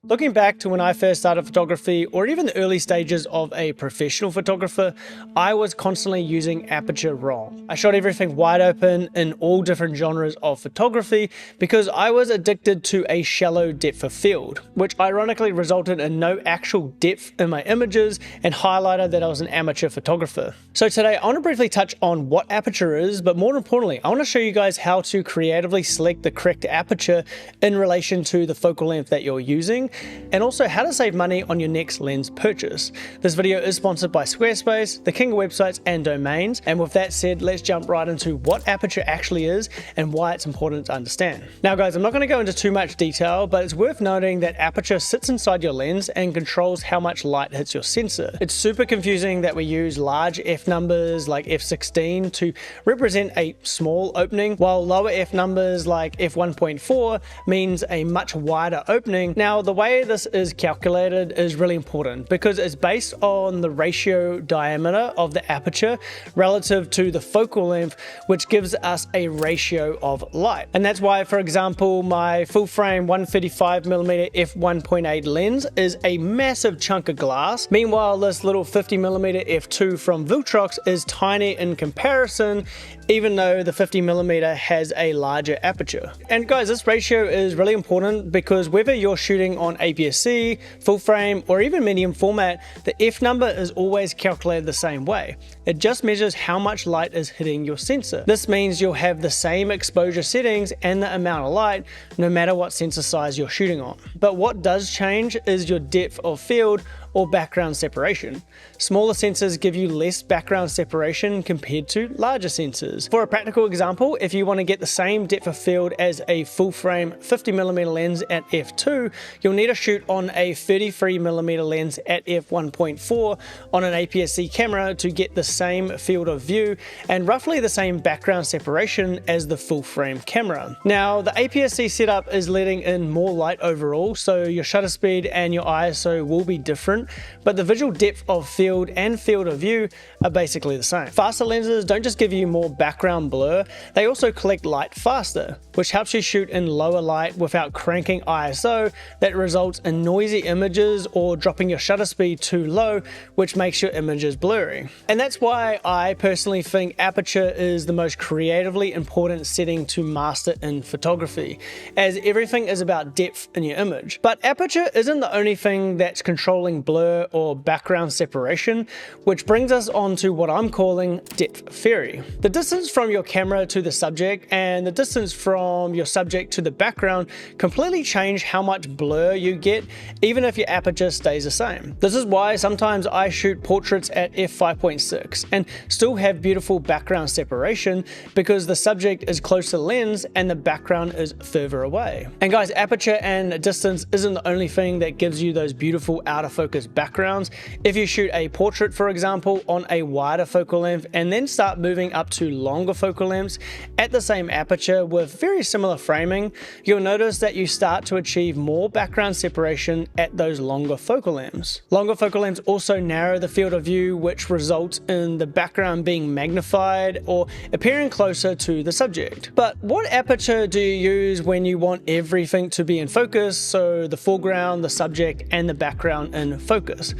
Looking back to when I first started photography, or even the early stages of a professional photographer, I was constantly using Aperture Wrong. I shot everything wide open in all different genres of photography because I was addicted to a shallow depth of field, which ironically resulted in no actual depth in my images and highlighted that I was an amateur photographer. So today I want to briefly touch on what aperture is, but more importantly, I want to show you guys how to creatively select the correct aperture in relation to the focal length that you're using, and also how to save money on your next lens purchase. This video is sponsored by Squarespace, the king of websites and domains, and with that said, let's jump right into what aperture actually is and why it's important to understand. Now guys, I'm not going to go into too much detail, but it's worth noting that aperture sits inside your lens and controls how much light hits your sensor. It's super confusing that we use large f numbers like f16 to represent a small opening, while lower f numbers like f1.4 means a much wider opening. Now the way this is calculated is really important because it's based on the ratio diameter of the aperture relative to the focal length, which gives us a ratio of light. And that's why, for example, my full frame 135mm f1.8 lens is a massive chunk of glass. Meanwhile, this little 50mm f2 from Viltrox is tiny in comparison, even though the 50mm has a larger aperture. And guys, this ratio is really important because whether you're shooting on APSC, full frame, or even medium format, the f number is always calculated the same way. It just measures how much light is hitting your sensor. This means you'll have the same exposure settings and the amount of light no matter what sensor size you're shooting on. But what does change is your depth of field or background separation. Smaller sensors give you less background separation compared to larger sensors. For a practical example, if you want to get the same depth of field as a full frame 50mm lens at f2, you'll need to shoot on a 33mm lens at f1.4 on an APS-C camera to get the same field of view and roughly the same background separation as the full frame camera. Now, the APS-C setup is letting in more light overall, so your shutter speed and your ISO will be different, but the visual depth of field and field of view are basically the same. Faster lenses don't just give you more background blur, they also collect light faster, which helps you shoot in lower light without cranking ISO that results in noisy images or dropping your shutter speed too low, which makes your images blurry. And that's why I personally think aperture is the most creatively important setting to master in photography, as everything is about depth in your image. But aperture isn't the only thing that's controlling blur or background separation, which brings us on to what I'm calling depth theory. The distance from your camera to the subject and the distance from your subject to the background completely change how much blur you get, even if your aperture stays the same. This is why sometimes I shoot portraits at f5.6 and still have beautiful background separation because the subject is close to the lens and the background is further away. And guys, aperture and distance isn't the only thing that gives you those beautiful out of focus backgrounds. If you shoot a portrait, for example, on a wider focal length and then start moving up to longer focal lengths at the same aperture with very similar framing, you'll notice that you start to achieve more background separation at those longer focal lengths. Longer focal lengths also narrow the field of view, which results in the background being magnified or appearing closer to the subject. But what aperture do you use when you want everything to be in focus, so the foreground, the subject, and the background in focus?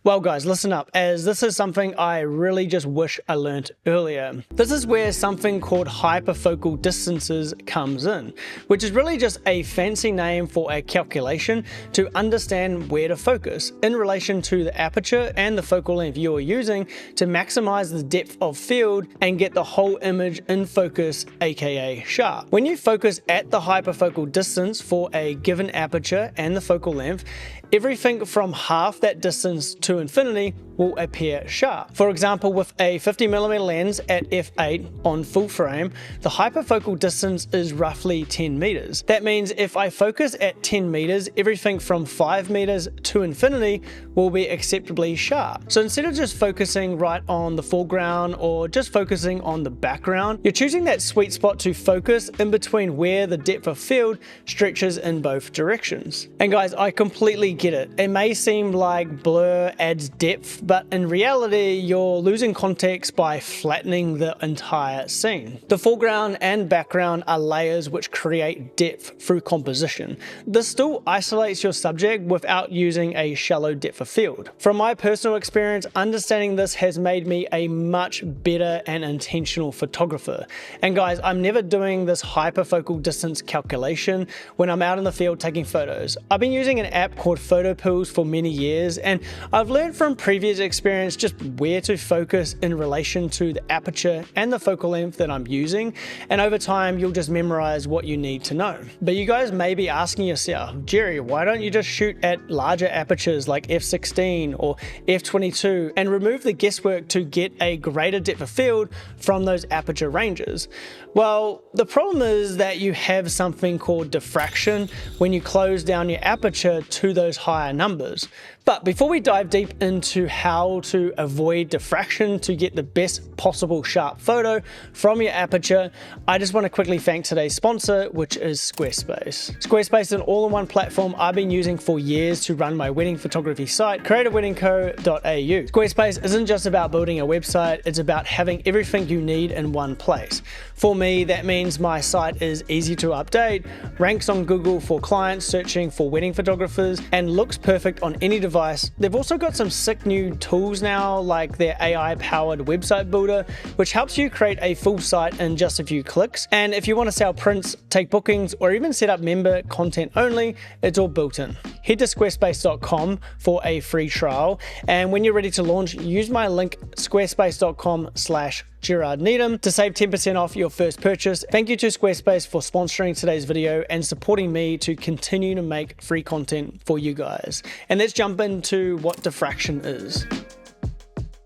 Well guys, listen up, as this is something I really just wish I learned earlier. This is where something called hyperfocal distances comes in, which is really just a fancy name for a calculation to understand where to focus in relation to the aperture and the focal length you're using to maximize the depth of field and get the whole image in focus, aka sharp. When you focus at the hyperfocal distance for a given aperture and the focal length, everything from half that distance to infinity will appear sharp. For example, with a 50mm lens at f8 on full frame, the hyperfocal distance is roughly 10 meters. That means if I focus at 10 meters, everything from 5 meters to infinity will be acceptably sharp. So instead of just focusing right on the foreground or just focusing on the background, you're choosing that sweet spot to focus in between where the depth of field stretches in both directions. And guys, I completely get it. It may seem like blur adds depth, but in reality, you're losing context by flattening the entire scene. The foreground and background are layers which create depth through composition. This still isolates your subject without using a shallow depth of field. From my personal experience, understanding this has made me a much better and intentional photographer. And guys, I'm never doing this hyperfocal distance calculation when I'm out in the field taking photos. I've been using an app called Photo Pills for many years, and I've learned from previous experience just where to focus in relation to the aperture and the focal length that I'm using, and over time you'll just memorize what you need to know. But you guys may be asking yourself, Jerry, why don't you just shoot at larger apertures like f16 or f22 and remove the guesswork to get a greater depth of field from those aperture ranges? Well, the problem is that you have something called diffraction when you close down your aperture to those higher numbers. But before we dive deep into how to avoid diffraction to get the best possible sharp photo from your aperture, I just want to quickly thank today's sponsor, which is Squarespace. Squarespace is an all-in-one platform I've been using for years to run my wedding photography site, creativeweddingco.au. Squarespace isn't just about building a website, it's about having everything you need in one place. For me, that means my site is easy to update, ranks on Google for clients searching for wedding photographers, and looks perfect on any device. They've also got some sick new tools now, like their AI-powered website builder, which helps you create a full site in just a few clicks. And if you want to sell prints, take bookings, or even set up member content only, it's all built in. Head to squarespace.com for a free trial, and when you're ready to launch, use my link squarespace.com/Gerard Needham to save 10% off your first purchase. Thank you to Squarespace for sponsoring today's video and supporting me to continue to make free content for you guys. And let's jump into what diffraction is.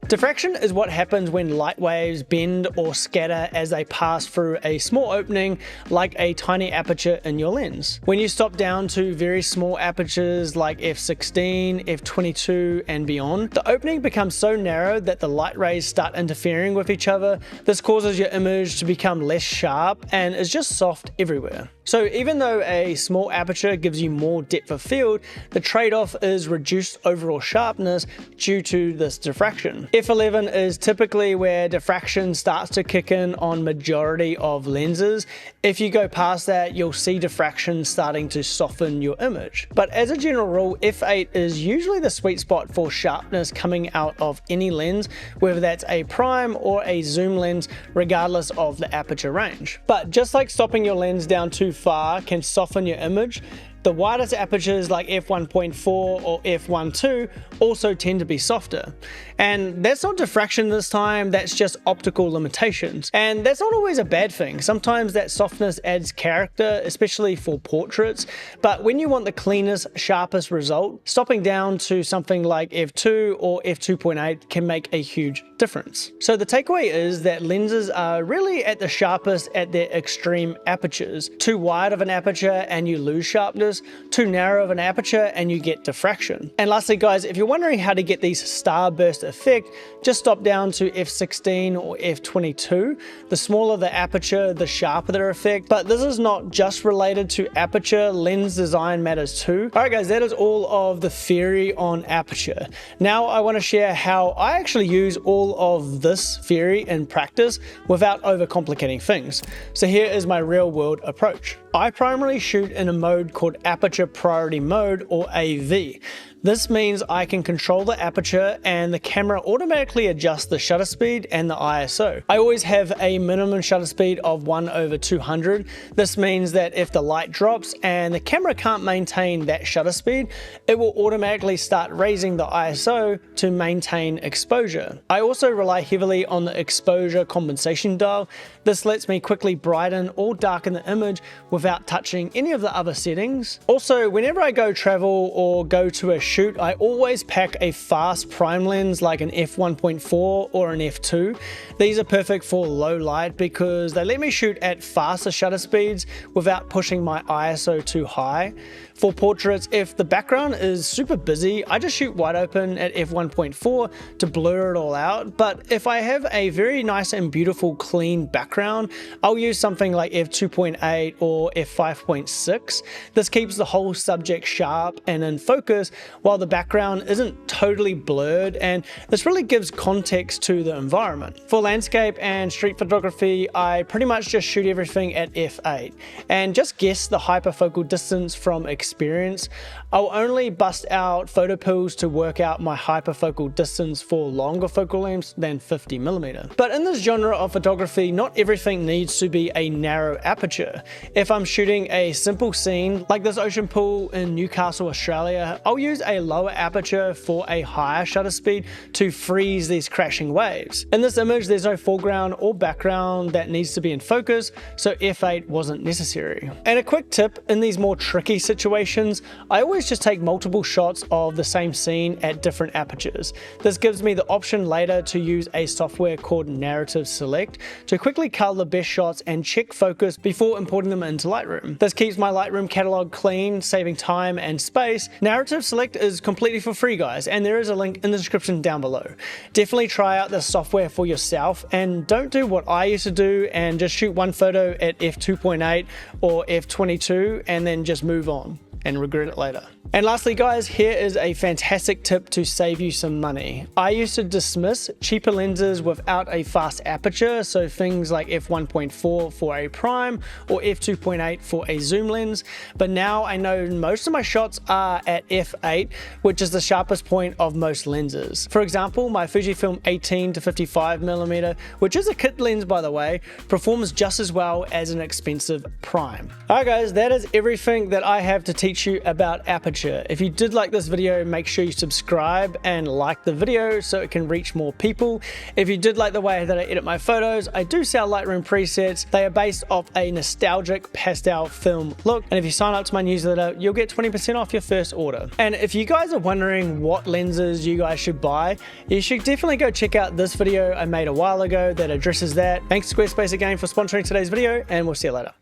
Diffraction is what happens when light waves bend or scatter as they pass through a small opening like a tiny aperture in your lens. When you stop down to very small apertures like f16, f22 and beyond, the opening becomes so narrow that the light rays start interfering with each other. This causes your image to become less sharp and is just soft everywhere. So even though a small aperture gives you more depth of field, the trade-off is reduced overall sharpness due to this diffraction. F11 is typically where diffraction starts to kick in on majority of lenses. If you go past that, you'll see diffraction starting to soften your image. But as a general rule, f8 is usually the sweet spot for sharpness coming out of any lens, whether that's a prime or a zoom lens, regardless of the aperture range. But just like stopping your lens down too far can soften your image, the widest apertures like f1.4 or f1.2 also tend to be softer. And that's not diffraction this time, that's just optical limitations. And that's not always a bad thing. Sometimes that softness adds character, especially for portraits. But when you want the cleanest, sharpest result, stopping down to something like f2 or f2.8 can make a huge difference. So the takeaway is that lenses are really at the sharpest at their extreme apertures. Too wide of an aperture and you lose sharpness, too narrow of an aperture and you get diffraction. And lastly guys, if you're wondering how to get these starburst effect, just stop down to f16 or f22. The smaller the aperture, the sharper their effect. But this is not just related to aperture, lens design matters too. Alright guys, that is all of the theory on aperture. Now I want to share how I actually use all of this theory in practice without overcomplicating things. So here is my real world approach. I primarily shoot in a mode called Aperture Priority Mode, or AV. This means I can control the aperture and the camera automatically adjusts the shutter speed and the ISO. I always have a minimum shutter speed of 1/200. This means that if the light drops and the camera can't maintain that shutter speed, it will automatically start raising the ISO to maintain exposure. I also rely heavily on the exposure compensation dial. This lets me quickly brighten or darken the image without touching any of the other settings. Also, whenever I go travel or go to a shoot, I always pack a fast prime lens like an f1.4 or an f2. These are perfect for low light because they let me shoot at faster shutter speeds without pushing my ISO too high. For portraits, if the background is super busy, I just shoot wide open at f1.4 to blur it all out. But if I have a very nice and beautiful clean background, I'll use something like f2.8 or f5.6. This keeps the whole subject sharp and in focus while the background isn't totally blurred, and this really gives context to the environment. For landscape and street photography, I pretty much just shoot everything at f8 and just guess the hyperfocal distance from experience. I'll only bust out photo pills to work out my hyperfocal distance for longer focal lengths than 50mm. But in this genre of photography, not everything needs to be a narrow aperture. If I'm shooting a simple scene like this ocean pool in Newcastle, Australia, I'll use a lower aperture for a higher shutter speed to freeze these crashing waves. In this image, there's no foreground or background that needs to be in focus, so f8 wasn't necessary. And a quick tip, in these more tricky situations, I always just take multiple shots of the same scene at different apertures. This gives me the option later to use a software called Narrative Select to quickly cull the best shots and check focus before importing them into Lightroom. This keeps my Lightroom catalog clean, saving time and space. Narrative Select is completely for free, guys, and there is a link in the description down below. Definitely try out this software for yourself and don't do what I used to do and just shoot one photo at f2.8 or f22 and then just move on and regret it later. And lastly, guys, here is a fantastic tip to save you some money. I used to dismiss cheaper lenses without a fast aperture, so things like f1.4 for a prime or f2.8 for a zoom lens, but now I know most of my shots are at f8, which is the sharpest point of most lenses. For example, my Fujifilm 18 to 55mm, which is a kit lens by the way, performs just as well as an expensive prime. Alright guys, that is everything that I have to teach you about aperture. If you did like this video, make sure you subscribe and like the video so it can reach more people. If you did like the way that I edit my photos, I do sell Lightroom presets. They are based off a nostalgic pastel film look, and if you sign up to my newsletter, you'll get 20% off your first order. And if you guys are wondering what lenses you guys should buy, you should definitely go check out this video I made a while ago that addresses that. Thanks to Squarespace again for sponsoring today's video, and we'll see you later.